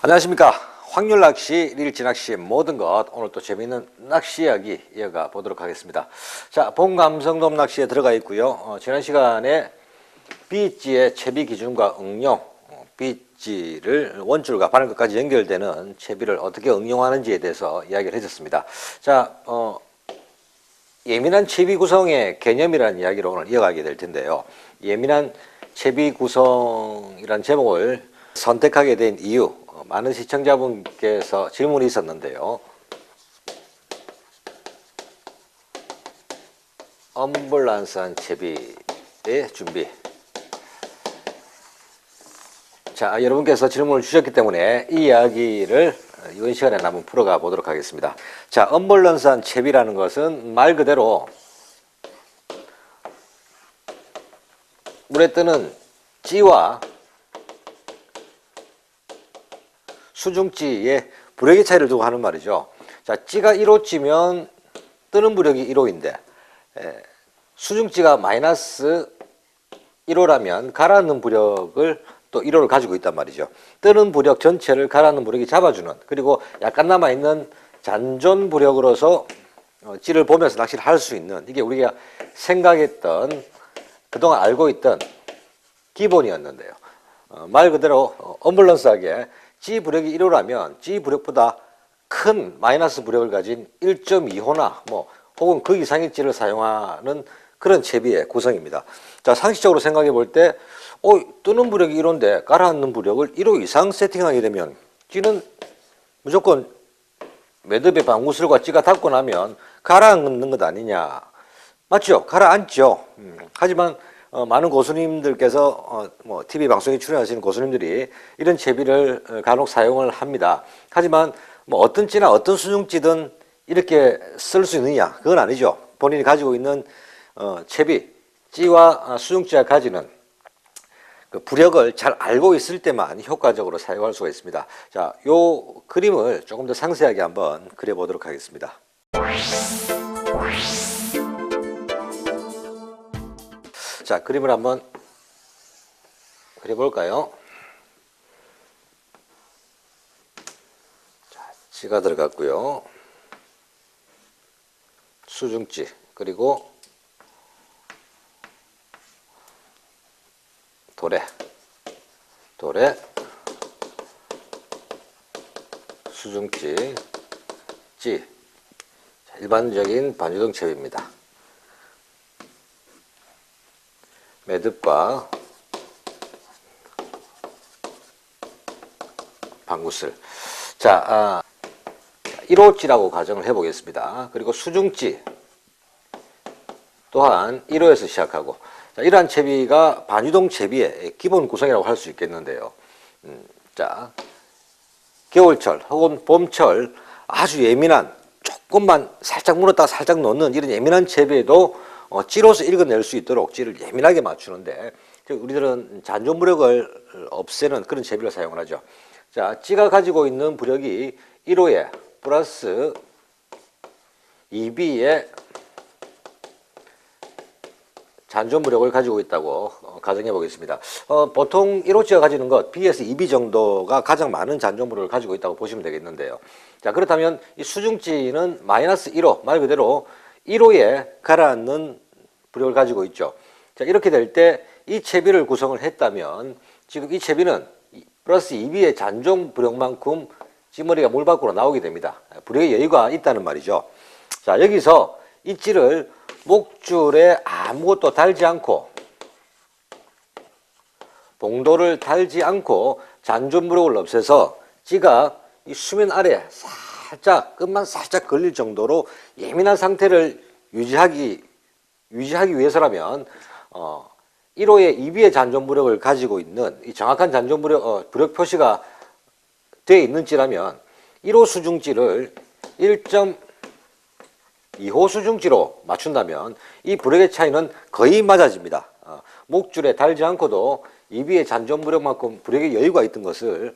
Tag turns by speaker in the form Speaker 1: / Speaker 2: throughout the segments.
Speaker 1: 안녕하십니까. 확률낚시, 릴지낚시 모든 것, 오늘 또 재미있는 낚시 이야기 이어가 보도록 하겠습니다. 자, 본감성돔 낚시에 들어가 있고요. 지난 시간에 비찌의 채비 기준과 응용, 비찌를 원줄과 바늘끝까지 연결되는 채비를 어떻게 응용하는지에 대해서 이야기를 해줬습니다. 자, 예민한 채비 구성의 개념이라는 이야기를 오늘 이어가게 될 텐데요. 예민한 채비 구성이란 제목을 선택하게 된 이유, 많은 시청자분께서 질문이 있었는데요. 언밸런스한 채비의 준비. 자, 여러분께서 질문을 주셨기 때문에 이 이야기를 이번 시간에 한번 풀어가 보도록 하겠습니다. 자, 언밸런스한 채비라는 것은 말 그대로 물에 뜨는 찌와 수중찌의 부력의 차이를 두고 하는 말이죠. 자, 찌가 1호찌면 뜨는 부력이 1호인데 수중찌가 마이너스 1호라면 가라앉는 부력을 또 1호를 가지고 있단 말이죠. 뜨는 부력 전체를 가라앉는 부력이 잡아주는, 그리고 약간 남아있는 잔존 부력으로서 찌를 보면서 낚시를 할 수 있는, 이게 우리가 생각했던, 그동안 알고 있던 기본이었는데요. 말 그대로 언밸런스하게 찌 부력이 1호라면 찌 부력보다 큰 마이너스 부력을 가진 1.2호나 혹은 그 이상의 찌를 사용하는 그런 채비의 구성입니다. 자, 상식적으로 생각해 볼 때 뜨는 부력이 1호인데 가라앉는 부력을 1호 이상 세팅하게 되면 찌는 무조건 매듭에 방구슬과 찌가 닿고 나면 가라앉는 것 아니냐. 맞죠? 가라앉죠. 하지만 많은 고수님들께서 TV 방송에 출연하시는 고수님들이 이런 채비를 간혹 사용을 합니다. 하지만 어떤 찌나 어떤 수중찌든 이렇게 쓸 수 있느냐? 그건 아니죠. 본인이 가지고 있는 채비, 찌와 수중찌가 가지는 그 부력을 잘 알고 있을 때만 효과적으로 사용할 수가 있습니다. 자, 요 그림을 조금 더 상세하게 한번 그려보도록 하겠습니다. 자, 그림을 한번 그려볼까요? 자, 찌가 들어갔고요. 수중찌, 그리고 도래, 수중찌, 찌. 자, 일반적인 반유동 채비입니다. 매듭과 방구슬. 자, 1호찌라고 가정을 해보겠습니다. 그리고 수중찌 또한 1호에서 시작하고, 자, 이러한 채비가 반유동 채비의 기본 구성이라고 할 수 있겠는데요. 자, 겨울철 혹은 봄철 아주 예민한, 조금만 살짝 물었다가 살짝 놓는 이런 예민한 채비에도 찌로서 읽어낼 수 있도록 찌를 예민하게 맞추는데, 우리들은 잔존 부력을 없애는 그런 채비를 사용을 하죠. 자, 찌가 가지고 있는 부력이 1호에 플러스 2B의 잔존 부력을 가지고 있다고 가정해 보겠습니다. 보통 1호찌가 가지는 것 B에서 2B 정도가 가장 많은 잔존 부력을 가지고 있다고 보시면 되겠는데요. 자, 그렇다면 이 수중찌는 마이너스 1호, 말 그대로 1호에 가라앉는 부력을 가지고 있죠. 자, 이렇게 될 때 이 채비를 구성을 했다면 지금 이 채비는 플러스 2B의 잔존 부력만큼 찌머리가 물 밖으로 나오게 됩니다. 부력의 여유가 있다는 말이죠. 자, 여기서 이 찌를 목줄에 아무것도 달지 않고, 봉도를 달지 않고 잔존 부력을 없애서 찌가 이 수면 아래 살짝, 끝만 살짝 걸릴 정도로 예민한 상태를 유지하기 위해서라면 1호의 2B의 잔존 부력을 가지고 있는 이 정확한 잔존 부력, 부력 표시가 되어 있는 찌라면 1호 수중찌를 1.2호 수중찌로 맞춘다면 이 부력의 차이는 거의 맞아집니다. 목줄에 달지 않고도 2B의 잔존 부력만큼 부력의 여유가 있던 것을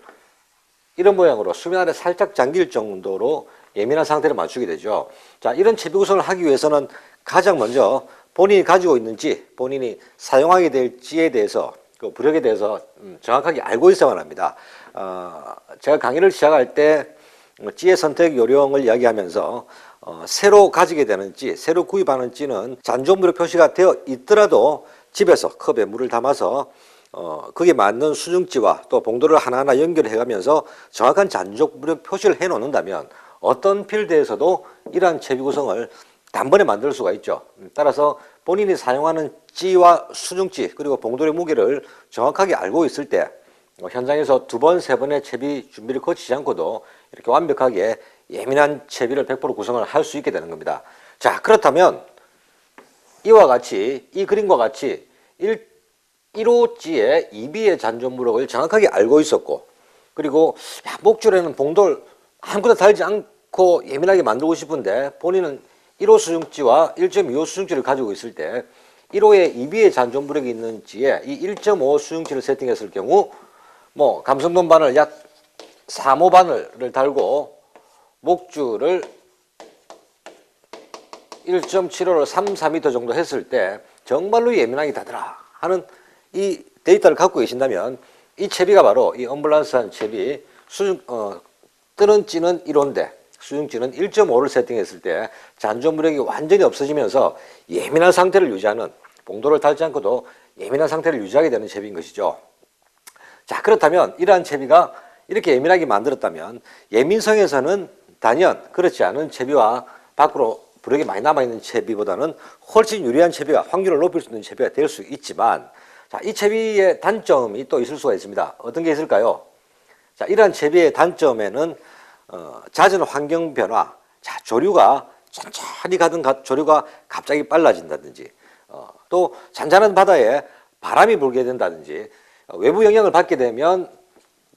Speaker 1: 이런 모양으로 수면 아래 살짝 잠길 정도로 예민한 상태를 맞추게 되죠. 자, 이런 채비 구성을 하기 위해서는 가장 먼저 본인이 가지고 있는 찌, 본인이 사용하게 될 찌에 대해서, 그 부력에 대해서 정확하게 알고 있어야만 합니다. 제가 강의를 시작할 때 찌의 선택 요령을 이야기하면서 새로 가지게 되는 찌, 새로 구입하는 찌는 잔존무력 표시가 되어 있더라도 집에서 컵에 물을 담아서 거기에 맞는 수중찌와 또 봉도를 하나하나 연결해 가면서 정확한 잔존무력 표시를 해 놓는다면 어떤 필드에서도 이러한 채비 구성을 단번에 만들 수가 있죠. 따라서 본인이 사용하는 찌와 수중찌 그리고 봉돌의 무게를 정확하게 알고 있을 때 현장에서 두 번, 세 번의 채비 준비를 거치지 않고도 이렇게 완벽하게 예민한 채비를 100% 구성을 할 수 있게 되는 겁니다. 자, 그렇다면 이와 같이 이 그림과 같이 1호찌의 2비의 잔존무력을 정확하게 알고 있었고 그리고 목줄에는 봉돌 아무것도 달지 않고 예민하게 만들고 싶은데 본인은 1호 수중찌와 1.25 수중찌를 가지고 있을 때 1호에 2비의 잔존무력이 있는 찌에 이 1.5 수중찌를 세팅했을 경우 감성돔 바늘 약 3호 바늘을 달고 목줄을 1.75를 3, 4m 정도 했을 때 정말로 예민하게 다더라 하는 이 데이터를 갖고 계신다면 이 채비가 바로 이 언밸런스한 채비 뜨는 찌는 1호인데 수중찌는 1.5를 세팅했을 때 잔존무력이 완전히 없어지면서 예민한 상태를 유지하는 봉도를 달지 않고도 예민한 상태를 유지하게 되는 채비인 것이죠. 자, 그렇다면 이러한 채비가 이렇게 예민하게 만들었다면 예민성에서는 단연 그렇지 않은 채비와 밖으로 부력이 많이 남아있는 채비보다는 훨씬 유리한 채비가 확률을 높일 수 있는 채비가 될 수 있지만 자, 이 채비의 단점이 또 있을 수가 있습니다. 어떤 게 있을까요? 자, 이러한 채비의 단점에는 잦은 환경 변화, 자, 조류가 천천히 가던 조류가 갑자기 빨라진다든지 또 잔잔한 바다에 바람이 불게 된다든지 외부 영향을 받게 되면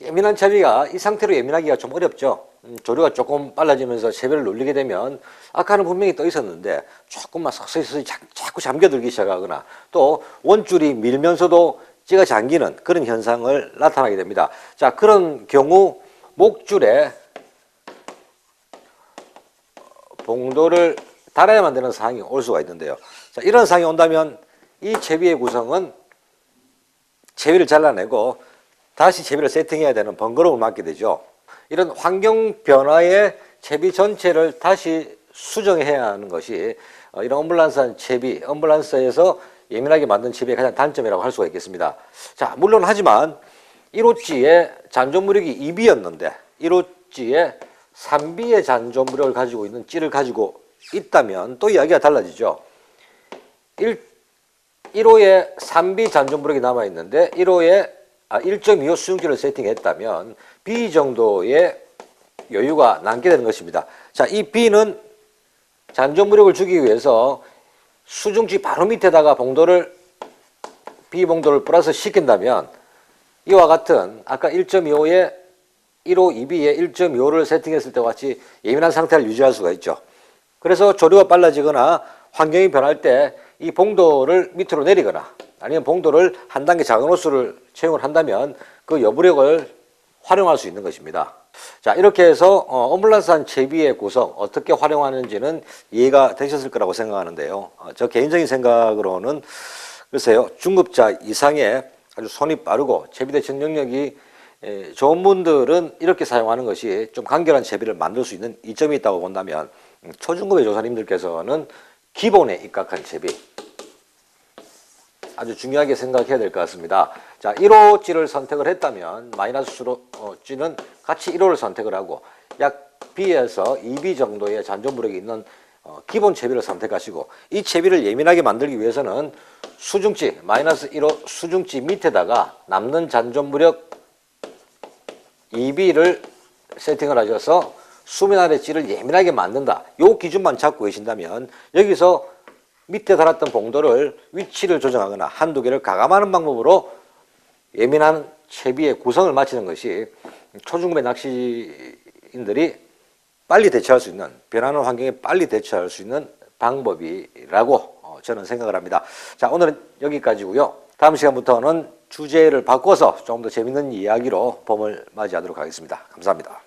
Speaker 1: 예민한 채비가 이 상태로 예민하기가 좀 어렵죠. 조류가 조금 빨라지면서 채비를 눌리게 되면 아까는 분명히 떠 있었는데 조금만 서서히 자꾸 잠겨들기 시작하거나 또 원줄이 밀면서도 찌가 잠기는 그런 현상을 나타나게 됩니다. 자, 그런 경우 목줄에 봉도를 달아야만 되는 상황이 올 수가 있는데요. 자, 이런 상황이 온다면 이 채비의 구성은 채비를 잘라내고 다시 채비를 세팅해야 되는 번거로움을 맞게 되죠. 이런 환경 변화에 채비 전체를 다시 수정해야 하는 것이 이런 언밸런스한 채비, 언밸런스에서 예민하게 만든 채비의 가장 단점이라고 할 수가 있겠습니다. 자, 물론 하지만 1호찌의 잔존무력이 2비였는데 1호찌의 3비의 잔존무력을 가지고 있는 찌를 가지고 있다면 또 이야기가 달라지죠. 1호에 3비 잔존무력이 남아있는데 1.25 수중찌를 세팅했다면 B 정도의 여유가 남게 되는 것입니다. 자, 이 B는 잔존무력을 주기 위해서 수중찌 바로 밑에다가 B 봉도를 플러스 시킨다면 이와 같은 아까 1.25에 1호 2B에 1.25를 세팅했을 때와 같이 예민한 상태를 유지할 수가 있죠. 그래서 조류가 빨라지거나 환경이 변할 때 이 봉도를 밑으로 내리거나 아니면 봉도를 한 단계 작은 호수를 채용을 한다면 그 여부력을 활용할 수 있는 것입니다. 자, 이렇게 해서 언밸런스한 채비의 구성 어떻게 활용하는지는 이해가 되셨을 거라고 생각하는데요. 저 개인적인 생각으로는 글쎄요, 중급자 이상의 아주 손이 빠르고 채비 대처 능력이 좋은 분들은 이렇게 사용하는 것이 좀 간결한 채비를 만들 수 있는 이점이 있다고 본다면 초중급의 조사님들께서는 기본에 입각한 채비 아주 중요하게 생각해야 될 것 같습니다. 자, 1호찌를 선택을 했다면 마이너스 수로찌는 같이 1호를 선택을 하고 약 B에서 2B 정도의 잔존무력이 있는 기본 채비를 선택하시고 이 채비를 예민하게 만들기 위해서는 수중찌 마이너스 1호 수중찌 밑에다가 남는 잔존무력 2B를 세팅을 하셔서 수면 아래 찌를 예민하게 만든다. 이 기준만 잡고 계신다면 여기서 밑에 달았던 봉도를 위치를 조정하거나 한두 개를 가감하는 방법으로 예민한 채비의 구성을 마치는 것이 초중급의 낚시인들이 빨리 대처할 수 있는 변하는 환경에 빨리 대처할 수 있는 방법이라고 저는 생각을 합니다. 자, 오늘은 여기까지고요. 다음 시간부터는 주제를 바꿔서 조금 더 재밌는 이야기로 봄을 맞이하도록 하겠습니다. 감사합니다.